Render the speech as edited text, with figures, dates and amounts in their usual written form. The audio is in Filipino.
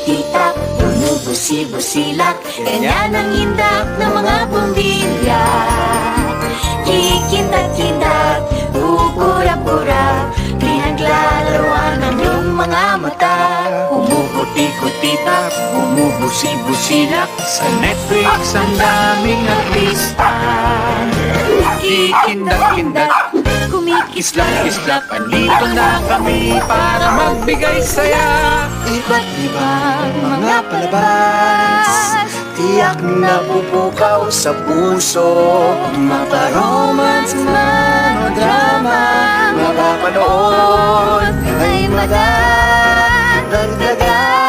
Titak, bumubusi-busilak, ganyan ang indak ng mga bumbilya. Kikindat-kindat, pupura-pura, pinaglalaruan ng iyong mga mata. Umuputi-kutitak, bumubusi-busilak, sa Netflix ang daming artista. Kikindak-kindat, kumikislap-kislap, andito na kami para magbigay saya. Iba't ibang mga palabas, Tiyak na pupukaw sa puso, mapa-romance man o drama, mapapanood ay madadagdagan.